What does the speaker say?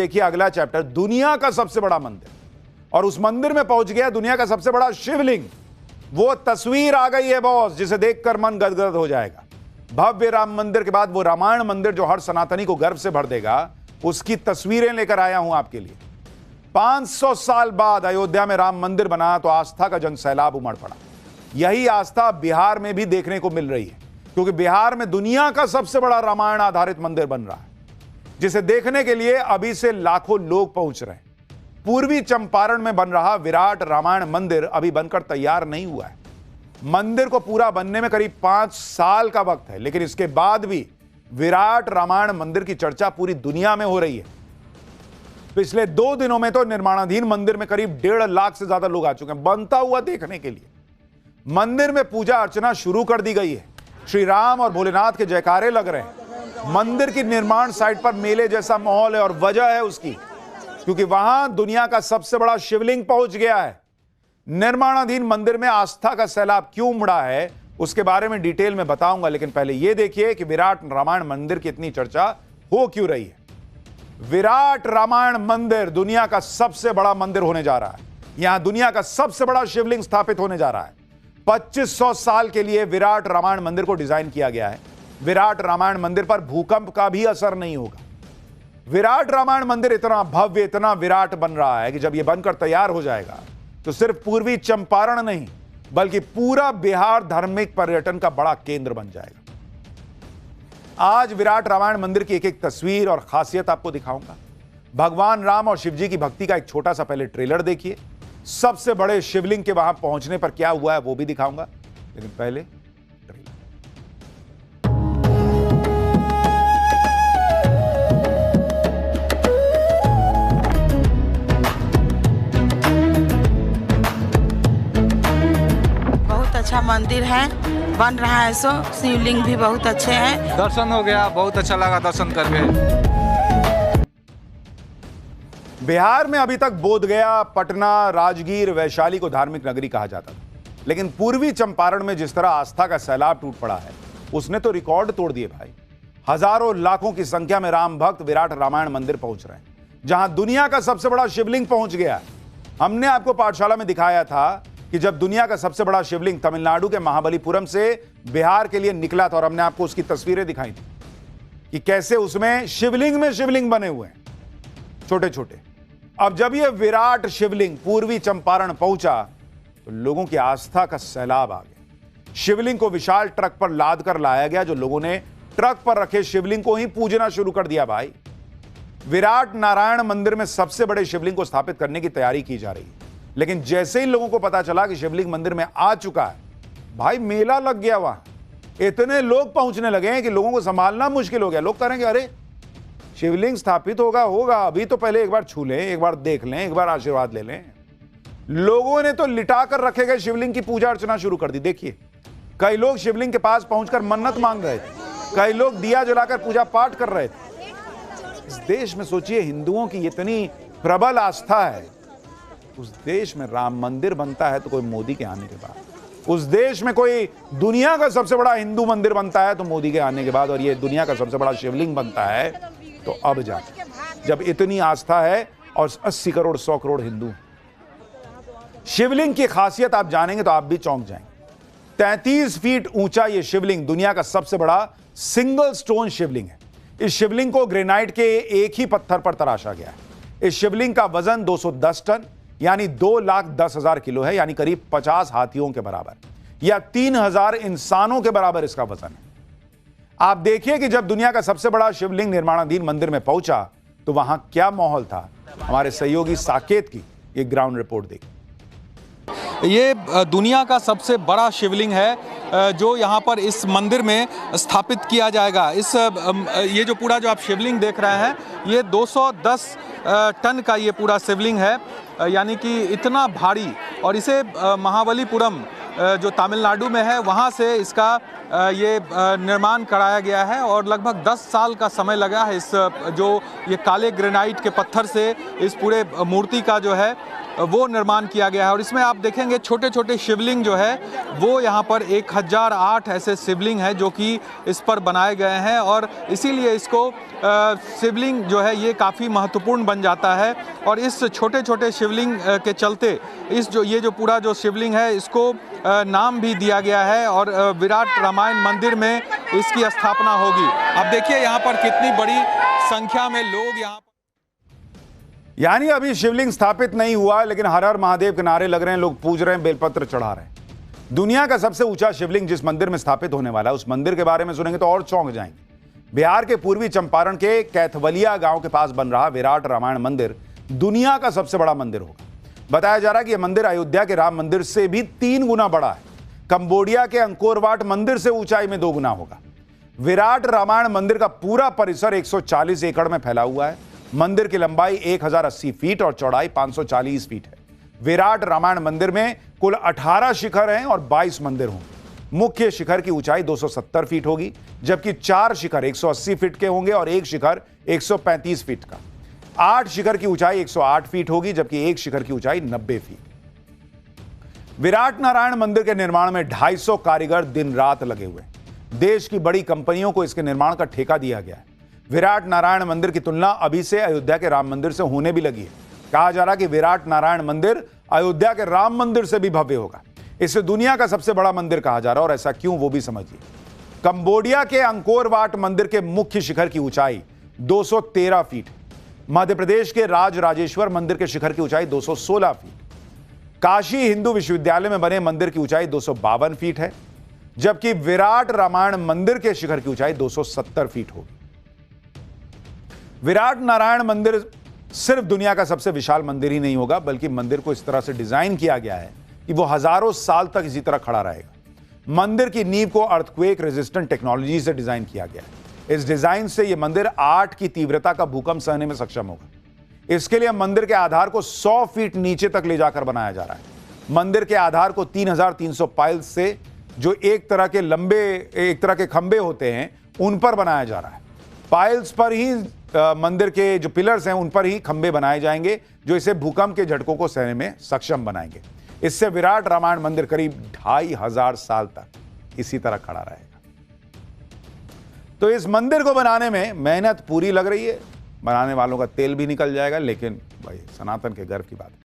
देखिए अगला चैप्टर, दुनिया का सबसे बड़ा मंदिर, और उस मंदिर में पहुंच गया दुनिया का सबसे बड़ा शिवलिंग। वो तस्वीर आ गई है बॉस, जिसे देखकर मन गदगद हो जाएगा। भव्य राम मंदिर के बाद वो रामायण मंदिर जो हर सनातनी को गर्व से भर देगा, उसकी तस्वीरें लेकर आया हूं आपके लिए। 500 साल बाद अयोध्या में राम मंदिर बना तो आस्था का जनसैलाब उमड़ पड़ा। यही आस्था बिहार में भी देखने को मिल रही है, क्योंकि बिहार में दुनिया का सबसे बड़ा रामायण आधारित मंदिर बन रहा है, जिसे देखने के लिए अभी से लाखों लोग पहुंच रहे हैं। पूर्वी चंपारण में बन रहा विराट रामायण मंदिर अभी बनकर तैयार नहीं हुआ है। मंदिर को पूरा बनने में करीब 5 साल का वक्त है, लेकिन इसके बाद भी विराट रामायण मंदिर की चर्चा पूरी दुनिया में हो रही है। पिछले 2 दिनों में तो निर्माणाधीन मंदिर में करीब 1.5 लाख से ज्यादा लोग आ चुके हैं बनता हुआ देखने के लिए। मंदिर में पूजा अर्चना शुरू कर दी गई है। श्री राम और भोलेनाथ के जयकारे लग रहे हैं। मंदिर की निर्माण साइट पर मेले जैसा माहौल है, और वजह है उसकी, क्योंकि वहां दुनिया का सबसे बड़ा शिवलिंग पहुंच गया है। निर्माणाधीन मंदिर में आस्था का सैलाब क्यों उमड़ा है, उसके बारे में डिटेल में बताऊंगा, लेकिन पहले यह देखिए कि विराट रामायण मंदिर की इतनी चर्चा हो क्यों रही है। विराट रामायण मंदिर दुनिया का सबसे बड़ा मंदिर होने जा रहा है। यहां दुनिया का सबसे बड़ा शिवलिंग स्थापित होने जा रहा है। 2500 साल के लिए विराट रामायण मंदिर को डिजाइन किया गया है। विराट रामायण मंदिर पर भूकंप का भी असर नहीं होगा। विराट रामायण मंदिर इतना भव्य, इतना विराट बन रहा है कि जब यह बनकर तैयार हो जाएगा तो सिर्फ पूर्वी चंपारण नहीं, बल्कि पूरा बिहार धार्मिक पर्यटन का बड़ा केंद्र बन जाएगा। आज विराट रामायण मंदिर की एक एक तस्वीर और खासियत आपको दिखाऊंगा। भगवान राम और शिव जी की भक्ति का एक छोटा सा पहले ट्रेलर देखिए। सबसे बड़े शिवलिंग के वहां पहुंचने पर क्या हुआ है वो भी दिखाऊंगा, लेकिन पहले ट्रेलर। बहुत अच्छा मंदिर है, बन रहा है। सो शिवलिंग भी बहुत अच्छे हैं। दर्शन हो गया, बहुत अच्छा लगा दर्शन करके। बिहार में अभी तक बोधगया, पटना, राजगीर, वैशाली को धार्मिक नगरी कहा जाता था, लेकिन पूर्वी चंपारण में जिस तरह आस्था का सैलाब टूट पड़ा है, उसने तो रिकॉर्ड तोड़ दिए भाई। हजारों लाखों की संख्या में राम भक्त विराट रामायण मंदिर पहुंच रहे हैं, जहां दुनिया का सबसे बड़ा शिवलिंग पहुंच गया है। हमने आपको पाठशाला में दिखाया था कि जब दुनिया का सबसे बड़ा शिवलिंग तमिलनाडु के महाबलीपुरम से बिहार के लिए निकला था, और हमने आपको उसकी तस्वीरें दिखाई थी कि कैसे उसमें शिवलिंग बने हुए हैं, छोटे छोटे। अब जब यह विराट शिवलिंग पूर्वी चंपारण पहुंचा तो लोगों की आस्था का सैलाब आ गया। शिवलिंग को विशाल ट्रक पर लाद कर लाया गया, जो लोगों ने ट्रक पर रखे शिवलिंग को ही पूजना शुरू कर दिया भाई। विराट नारायण मंदिर में सबसे बड़े शिवलिंग को स्थापित करने की तैयारी की जा रही है, लेकिन जैसे ही लोगों को पता चला कि शिवलिंग मंदिर में आ चुका है, भाई मेला लग गया। वहां इतने लोग पहुंचने लगे हैं कि लोगों को संभालना मुश्किल हो गया। लोग कहेंगे अरे शिवलिंग स्थापित होगा, अभी तो पहले एक बार छू लें, एक बार देख लें, एक बार आशीर्वाद ले लें। लोगों ने तो लिटा कर रखे गए शिवलिंग की पूजा अर्चना शुरू कर दी। देखिए, कई लोग शिवलिंग के पास पहुंचकर मन्नत मांग रहे थे, कई लोग दिया जलाकर पूजा पाठ कर रहे थे। इस देश में सोचिए, हिंदुओं की इतनी प्रबल आस्था है, उस देश में राम मंदिर बनता है तो कोई मोदी के आने के बाद, उस देश में कोई दुनिया का सबसे बड़ा हिंदू मंदिर बनता है तो मोदी के आने के बाद, और ये दुनिया का सबसे बड़ा शिवलिंग बनता है तो अब जाके, जब इतनी आस्था है और 80 करोड़ 100 करोड़ हिंदू। शिवलिंग की खासियत आप जानेंगे तो आप भी चौंक जाएंगे। 33 फीट ऊंचा यह शिवलिंग दुनिया का सबसे बड़ा सिंगल स्टोन शिवलिंग है। इस शिवलिंग को ग्रेनाइट के एक ही पत्थर पर तराशा गया है। इस शिवलिंग का वजन 210 टन यानी 2,10,000 किलो है, यानी करीब 50 हाथियों के बराबर, या 3000 इंसानों के बराबर इसका वजन है। आप देखिए कि जब दुनिया का सबसे बड़ा शिवलिंग निर्माणाधीन मंदिर में पहुंचा तो वहां क्या माहौल था। हमारे सहयोगी साकेत की ये ग्राउंड रिपोर्ट देखिए। ये दुनिया का सबसे बड़ा शिवलिंग है जो यहाँ पर इस मंदिर में स्थापित किया जाएगा। ये जो पूरा जो आप शिवलिंग देख रहे हैं, ये 210 टन का ये पूरा शिवलिंग है, यानी कि इतना भारी। और इसे महाबलीपुरम जो तमिलनाडु में है वहाँ से इसका ये निर्माण कराया गया है और लगभग 10 साल का समय लगा है इस जो ये काले ग्रेनाइट के पत्थर से इस पूरे मूर्ति का जो है वो निर्माण किया गया है। और इसमें आप देखेंगे छोटे छोटे शिवलिंग जो है वो यहाँ पर 1008 ऐसे शिवलिंग हैं जो कि इस पर बनाए गए हैं और इसीलिए इसको शिवलिंग जो है ये काफ़ी महत्वपूर्ण बन जाता है। और इस छोटे छोटे शिवलिंग के चलते ये जो पूरा जो शिवलिंग है इसको नाम भी दिया गया है और विराट रामायण मंदिर में इसकी स्थापना होगी। अब देखिए यहाँ पर कितनी बड़ी संख्या में लोग यहाँ यानी अभी शिवलिंग स्थापित नहीं हुआ लेकिन हर हर महादेव के नारे लग रहे हैं, लोग पूज रहे हैं, बेलपत्र चढ़ा रहे हैं। दुनिया का सबसे ऊंचा शिवलिंग जिस मंदिर में स्थापित होने वाला है उस मंदिर के बारे में सुनेंगे तो और चौंक जाएंगे। बिहार के पूर्वी चंपारण के कैथवलिया गांव के पास बन रहा विराट रामायण मंदिर दुनिया का सबसे बड़ा मंदिर होगा। बताया जा रहा है कि यह मंदिर अयोध्या के राम मंदिर से भी 3 गुना बड़ा है। कंबोडिया के अंकोर वाट मंदिर से ऊंचाई में 2 गुना होगा। विराट रामायण मंदिर का पूरा परिसर 140 एकड़ में फैला हुआ है। मंदिर की लंबाई 1080 फीट और चौड़ाई 540 फीट है। विराट रामायण मंदिर में कुल 18 शिखर हैं और 22 मंदिर होंगे। मुख्य शिखर की ऊंचाई 270 फीट होगी जबकि 4 शिखर 180 फीट के होंगे और 1 शिखर 135 फीट का। 8 शिखर की ऊंचाई 108 फीट होगी जबकि 1 शिखर की ऊंचाई 90 फीट। विराट नारायण मंदिर के निर्माण में 250 कारीगर दिन रात लगे हुए हैं। देश की बड़ी कंपनियों को इसके निर्माण का ठेका दिया गया है। विराट नारायण मंदिर की तुलना अभी से अयोध्या के राम मंदिर से होने भी लगी है। कहा जा रहा है कि विराट नारायण मंदिर अयोध्या के राम मंदिर से भी भव्य होगा। इसे दुनिया का सबसे बड़ा मंदिर कहा जा रहा है और ऐसा क्यों वो भी समझिए। कंबोडिया के अंकोर वाट मंदिर के मुख्य शिखर की ऊंचाई 213 फीट है। मध्य प्रदेश के राजराजेश्वर मंदिर के शिखर की ऊंचाई 216 फीट। काशी हिंदू विश्वविद्यालय में बने मंदिर की ऊंचाई 252 फीट है जबकि विराट रामायण मंदिर के शिखर की ऊंचाई 270 फीट होगी। विराट नारायण मंदिर सिर्फ दुनिया का सबसे विशाल मंदिर ही नहीं होगा बल्कि मंदिर को इस तरह से डिजाइन किया गया है कि वो हजारों साल तक इसी तरह खड़ा रहेगा। मंदिर की नींव को अर्थक्वेक रेजिस्टेंट टेक्नोलॉजी से डिजाइन किया गया है। इस डिजाइन से यह मंदिर 8 की तीव्रता का भूकंप सहने में सक्षम होगा। इसके लिए मंदिर के आधार को 100 फीट नीचे तक ले जाकर बनाया जा रहा है। मंदिर के आधार को 3300 पाइल्स से जो एक तरह के खंबे होते हैं उन पर बनाया जा रहा है। पाइल्स पर ही मंदिर के जो पिलर्स हैं उन पर ही खंबे बनाए जाएंगे जो इसे भूकंप के झटकों को सहने में सक्षम बनाएंगे। इससे विराट रामायण मंदिर करीब 2500 साल तक इसी तरह खड़ा रहेगा। तो इस मंदिर को बनाने में मेहनत पूरी लग रही है। बनाने वालों का तेल भी निकल जाएगा लेकिन भाई सनातन के गर्व की बात है।